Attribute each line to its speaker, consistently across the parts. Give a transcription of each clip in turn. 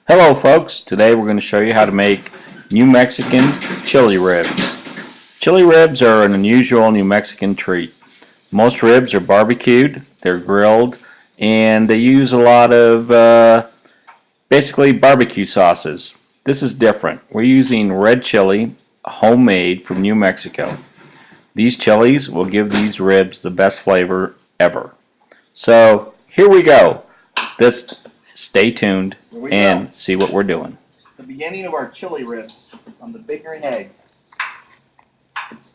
Speaker 1: Hello folks, today we're going to show you how to make New Mexican chili ribs. Chili ribs are an unusual New Mexican treat. Most ribs are barbecued, they're grilled, and they use a lot of basically barbecue sauces. This is different. We're using red chili, homemade from New Mexico. These chilies will give these ribs the best flavor ever. So here we go. Stay tuned and see what we're doing.
Speaker 2: The beginning of our chili ribs on the big green egg.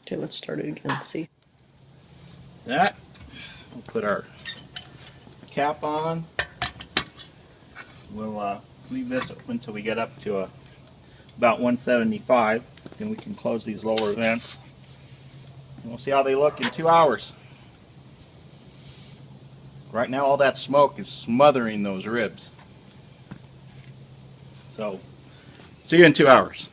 Speaker 3: Okay, let's start it again. See?
Speaker 2: That. We'll put our cap on. We'll leave this until we get up to about 175. Then we can close these lower vents. And we'll see how they look in 2 hours. Right now all that smoke is smothering those ribs. So, see you in 2 hours.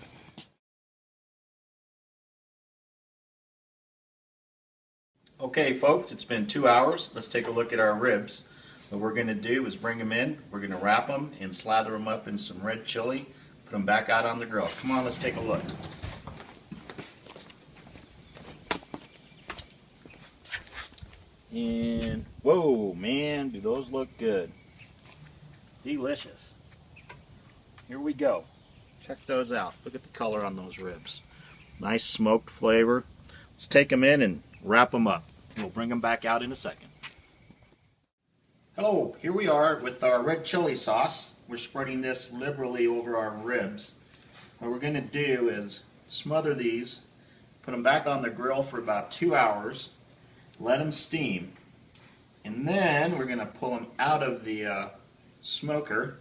Speaker 2: Okay folks, it's been 2 hours. Let's take a look at our ribs. What we're going to do is bring them in, we're going to wrap them and slather them up in some red chili, put them back out on the grill. Come on, let's take a look. And, whoa man, do those look good. Delicious. Here we go. Check those out. Look at the color on those ribs. Nice smoked flavor. Let's take them in and wrap them up. We'll bring them back out in a second. Hello, here we are with our red chili sauce. We're spreading this liberally over our ribs. What we're going to do is smother these, put them back on the grill for about 2 hours, let them steam, and then we're going to pull them out of the smoker,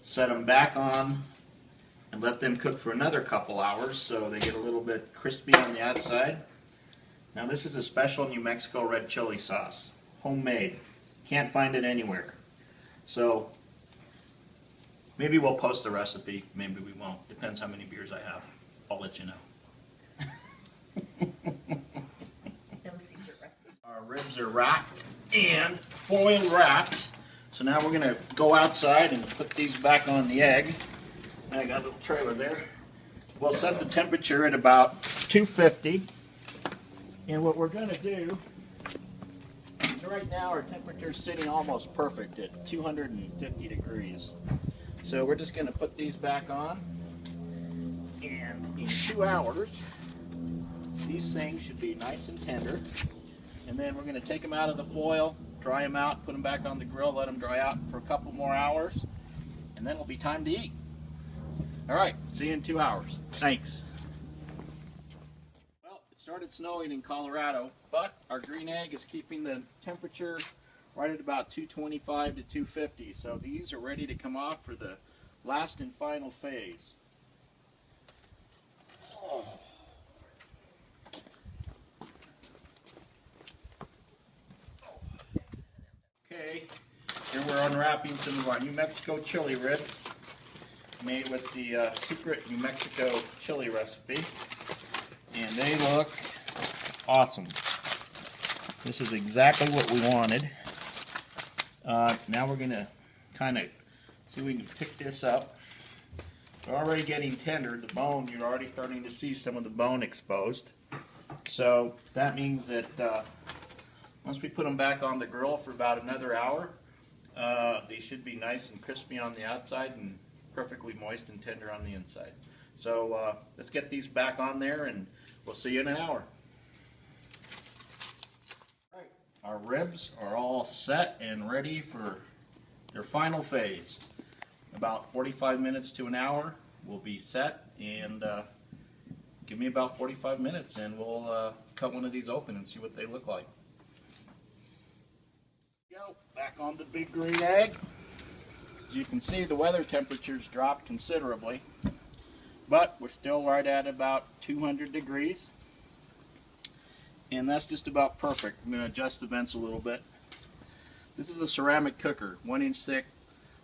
Speaker 2: set them back on, and let them cook for another couple hours so they get a little bit crispy on the outside. Now this is a special New Mexico red chili sauce, homemade. Can't find it anywhere. So maybe we'll post the recipe, maybe we won't. Depends how many beers I have. I'll let you know.
Speaker 4: No secret recipe.
Speaker 2: Our ribs are wrapped and foil wrapped. So now we're going to go outside and put these back on the egg. I got a little trailer there. We'll set the temperature at about 250. And what we're going to do is right now our temperature is sitting almost perfect at 250 degrees. So we're just going to put these back on. And in 2 hours, these things should be nice and tender. And then we're going to take them out of the foil, dry them out, put them back on the grill, let them dry out for a couple more hours, and then it'll be time to eat. All right, see you in 2 hours. Thanks. Well, it started snowing in Colorado, but our green egg is keeping the temperature right at about 225 to 250. So these are ready to come off for the last and final phase. Oh. Okay, here we're unwrapping some of our New Mexico chili ribs made with the secret New Mexico chili recipe, and they look awesome. This is exactly what we wanted. Now we're going to kind of see if we can pick this up. They're already getting tender. The bone, you're already starting to see some of the bone exposed. So that means that once we put them back on the grill for about another hour, they should be nice and crispy on the outside and perfectly moist and tender on the inside. So let's get these back on there and we'll see you in an hour. All right, our ribs are all set and ready for their final phase. About 45 minutes to an hour will be set, and give me about 45 minutes and we'll cut one of these open and see what they look like. Go back on the big green egg. As you can see, the weather temperatures dropped considerably, but we're still right at about 200 degrees, and that's just about perfect. I'm going to adjust the vents a little bit. This is a ceramic cooker, 1-inch thick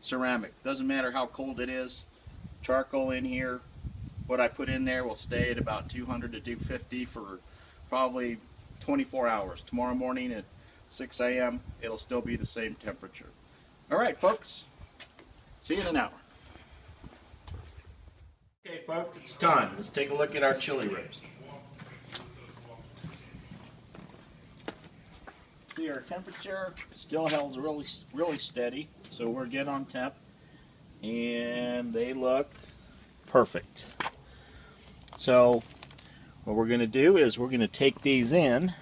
Speaker 2: ceramic. Doesn't matter how cold it is. Charcoal in here. What I put in there will stay at about 200 to 250 for probably 24 hours. Tomorrow morning at 6 a.m. it'll still be the same temperature. All right, folks. See you in an hour. Okay, folks, it's time. Let's take a look at our chili ribs. See, our temperature still held really steady, so we're good on temp, and they look perfect. So what we're going to do is we're going to take these in,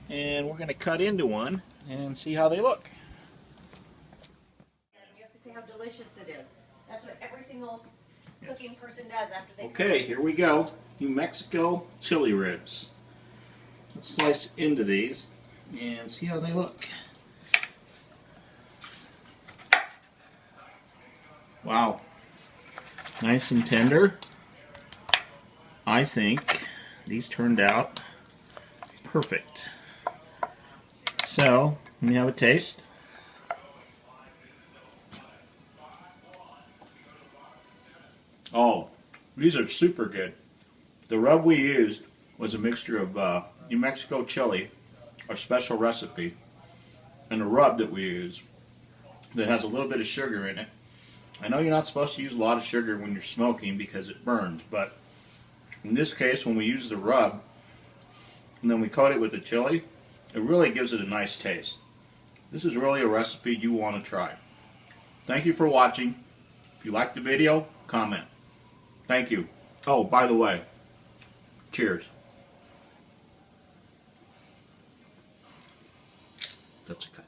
Speaker 2: and we're going to cut into one and see how they look.
Speaker 4: You have to say how delicious it is. That's what every single cooking person does after they
Speaker 2: Okay, here we go. New Mexico chili ribs. Let's slice into these and see how they look. Wow. Nice and tender. I think these turned out perfect. So, let me have a taste. Oh, these are super good. The rub we used was a mixture of New Mexico chili, our special recipe, and a rub that we use that has a little bit of sugar in it. I know you're not supposed to use a lot of sugar when you're smoking because it burns, but in this case, when we use the rub and then we coat it with the chili, it really gives it a nice taste. This is really a recipe you want to try. Thank you for watching. If you liked the video, comment. Thank you. Oh, by the way, cheers. That's a cut.